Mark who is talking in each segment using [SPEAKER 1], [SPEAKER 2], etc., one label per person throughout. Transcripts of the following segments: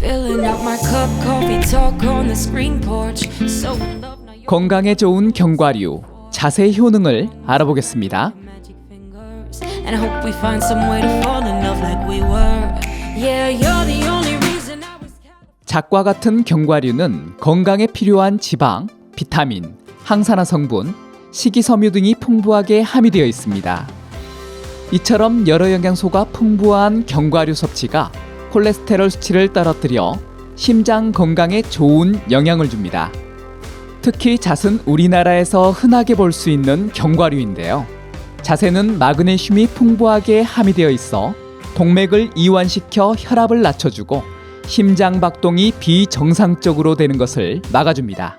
[SPEAKER 1] Filling up my cup, coffee talk on the screen porch. So in love now.
[SPEAKER 2] 건강에 좋은 견과류, 자세 효능을 알아보겠습니다.
[SPEAKER 1] Magic fingers, and I hope we find some way to fall in love like we were. Yeah, you're the only reason I was.
[SPEAKER 2] 잣과 같은 견과류는 건강에 필요한 지방, 비타민, 항산화 성분, 식이섬유 등이 풍부하게 함유되어 있습니다. 이처럼 여러 영양소가 풍부한 견과류 섭취가 콜레스테롤 수치를 떨어뜨려 심장 건강에 좋은 영향을 줍니다. 특히 잣은 우리나라에서 흔하게 볼 수 있는 견과류인데요. 잣에는 마그네슘이 풍부하게 함유되어 있어 동맥을 이완시켜 혈압을 낮춰주고 심장 박동이 비정상적으로 되는 것을 막아줍니다.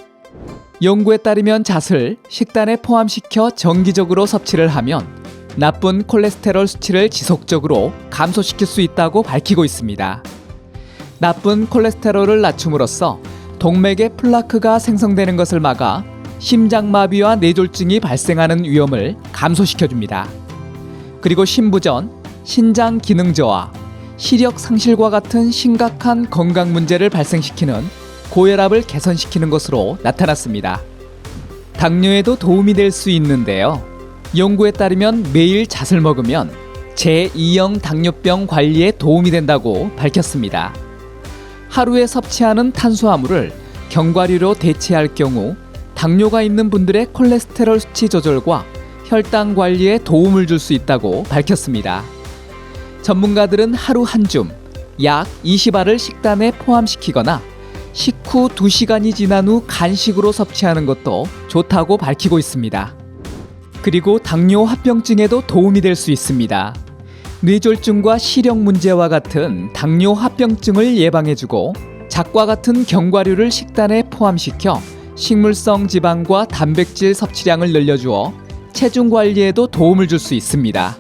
[SPEAKER 2] 연구에 따르면 잣을 식단에 포함시켜 정기적으로 섭취를 하면 나쁜 콜레스테롤 수치를 지속적으로 감소시킬 수 있다고 밝히고 있습니다. 나쁜 콜레스테롤을 낮춤으로써 동맥에 플라크가 생성되는 것을 막아 심장마비와 뇌졸중이 발생하는 위험을 감소시켜줍니다. 그리고 심부전, 신장 기능 저하, 시력 상실과 같은 심각한 건강 문제를 발생시키는 고혈압을 개선시키는 것으로 나타났습니다. 당뇨에도 도움이 될 수 있는데요. 연구에 따르면 매일 잣을 먹으면 제2형 당뇨병 관리에 도움이 된다고 밝혔습니다. 하루에 섭취하는 탄수화물을 견과류로 대체할 경우 당뇨가 있는 분들의 콜레스테롤 수치 조절과 혈당 관리에 도움을 줄 수 있다고 밝혔습니다. 전문가들은 하루 한 줌, 약 20알을 식단에 포함시키거나 식후 2시간이 지난 후 간식으로 섭취하는 것도 좋다고 밝히고 있습니다. 그리고 당뇨 합병증에도 도움이 될 수 있습니다. 뇌졸중과 시력 문제와 같은 당뇨 합병증을 예방해주고 잣과 같은 견과류를 식단에 포함시켜 식물성 지방과 단백질 섭취량을 늘려주어 체중 관리에도 도움을 줄 수 있습니다.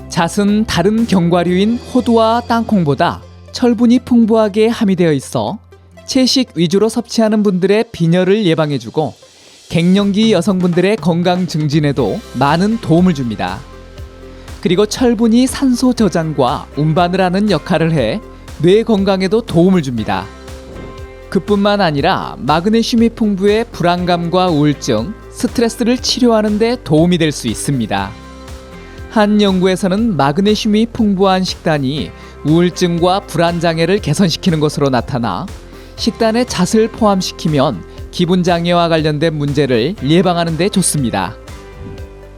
[SPEAKER 2] 잣은 다른 견과류인 호두와 땅콩보다 철분이 풍부하게 함유되어 있어 채식 위주로 섭취하는 분들의 빈혈을 예방해주고 갱년기 여성분들의 건강 증진에도 많은 도움을 줍니다. 그리고 철분이 산소 저장과 운반을 하는 역할을 해 뇌 건강에도 도움을 줍니다. 그뿐만 아니라 마그네슘이 풍부해 불안감과 우울증, 스트레스를 치료하는 데 도움이 될 수 있습니다. 한 연구에서는 마그네슘이 풍부한 식단이 우울증과 불안 장애를 개선시키는 것으로 나타나 식단에 잣을 포함시키면 기분 장애와 관련된 문제를 예방하는 데 좋습니다.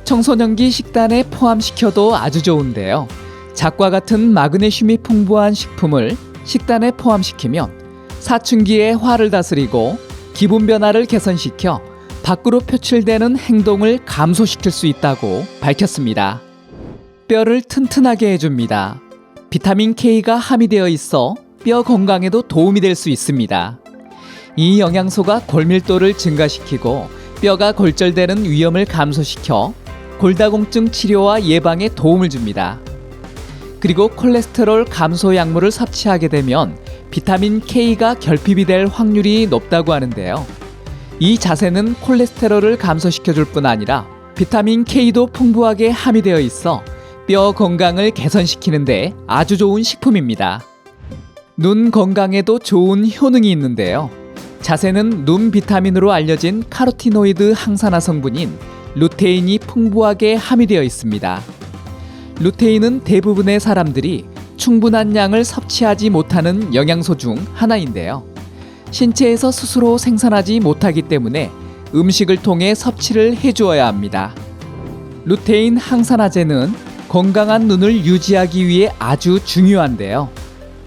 [SPEAKER 2] 청소년기 식단에 포함시켜도 아주 좋은데요. 잣과 같은 마그네슘이 풍부한 식품을 식단에 포함시키면 사춘기의 화를 다스리고 기분 변화를 개선시켜 밖으로 표출되는 행동을 감소시킬 수 있다고 밝혔습니다. 뼈를 튼튼하게 해줍니다. 비타민 K가 함유되어 있어 뼈 건강에도 도움이 될 수 있습니다. 이 영양소가 골밀도를 증가시키고 뼈가 골절되는 위험을 감소시켜 골다공증 치료와 예방에 도움을 줍니다. 그리고 콜레스테롤 감소 약물을 섭취하게 되면 비타민 K가 결핍이 될 확률이 높다고 하는데요. 이 잣에는 콜레스테롤을 감소시켜줄 뿐 아니라 비타민 K도 풍부하게 함유되어 있어 뼈 건강을 개선시키는데 아주 좋은 식품입니다. 눈 건강에도 좋은 효능이 있는데요. 잣에는 눈 비타민으로 알려진 카로티노이드 항산화 성분인 루테인이 풍부하게 함유되어 있습니다. 루테인은 대부분의 사람들이 충분한 양을 섭취하지 못하는 영양소 중 하나인데요. 신체에서 스스로 생산하지 못하기 때문에 음식을 통해 섭취를 해주어야 합니다. 루테인 항산화제는 건강한 눈을 유지하기 위해 아주 중요한데요.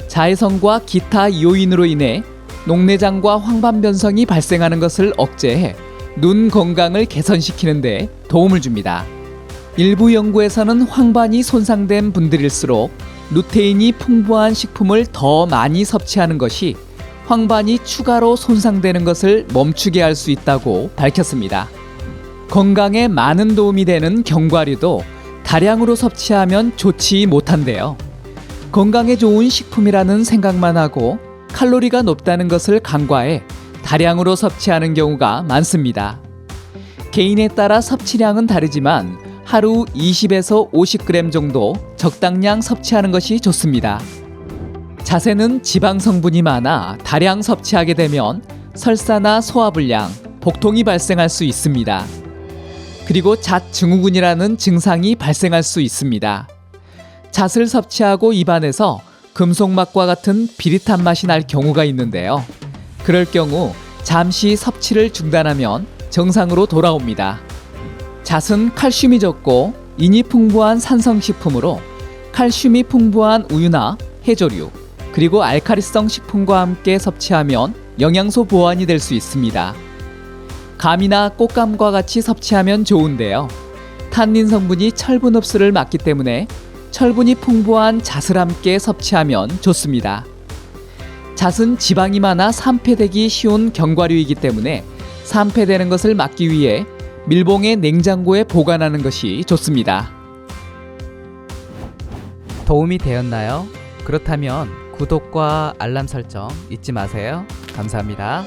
[SPEAKER 2] 자외선과 기타 요인으로 인해 녹내장과 황반변성이 발생하는 것을 억제해 눈 건강을 개선시키는 데 도움을 줍니다. 일부 연구에서는 황반이 손상된 분들일수록 루테인이 풍부한 식품을 더 많이 섭취하는 것이 황반이 추가로 손상되는 것을 멈추게 할 수 있다고 밝혔습니다. 건강에 많은 도움이 되는 견과류도 다량으로 섭취하면 좋지 못한데요. 건강에 좋은 식품이라는 생각만 하고 칼로리가 높다는 것을 간과해 다량으로 섭취하는 경우가 많습니다. 개인에 따라 섭취량은 다르지만 하루 20에서 50g 정도 적당량 섭취하는 것이 좋습니다. 잣에는 지방 성분이 많아 다량 섭취하게 되면 설사나 소화불량, 복통이 발생할 수 있습니다. 그리고 잣 증후군이라는 증상이 발생할 수 있습니다. 잣을 섭취하고 입안에서 금속맛과 같은 비릿한 맛이 날 경우가 있는데요. 그럴 경우 잠시 섭취를 중단하면 정상으로 돌아옵니다. 잣은 칼슘이 적고 인이 풍부한 산성식품으로 칼슘이 풍부한 우유나 해조류, 그리고 알카리성 식품과 함께 섭취하면 영양소 보완이 될 수 있습니다. 감이나 꽃감과 같이 섭취하면 좋은데요. 탄닌 성분이 철분 흡수를 막기 때문에 철분이 풍부한 잣을 함께 섭취하면 좋습니다. 잣은 지방이 많아 산패되기 쉬운 견과류이기 때문에 산패되는 것을 막기 위해 밀봉해 냉장고에 보관하는 것이 좋습니다. 도움이 되었나요? 그렇다면 구독과 알람 설정 잊지 마세요. 감사합니다.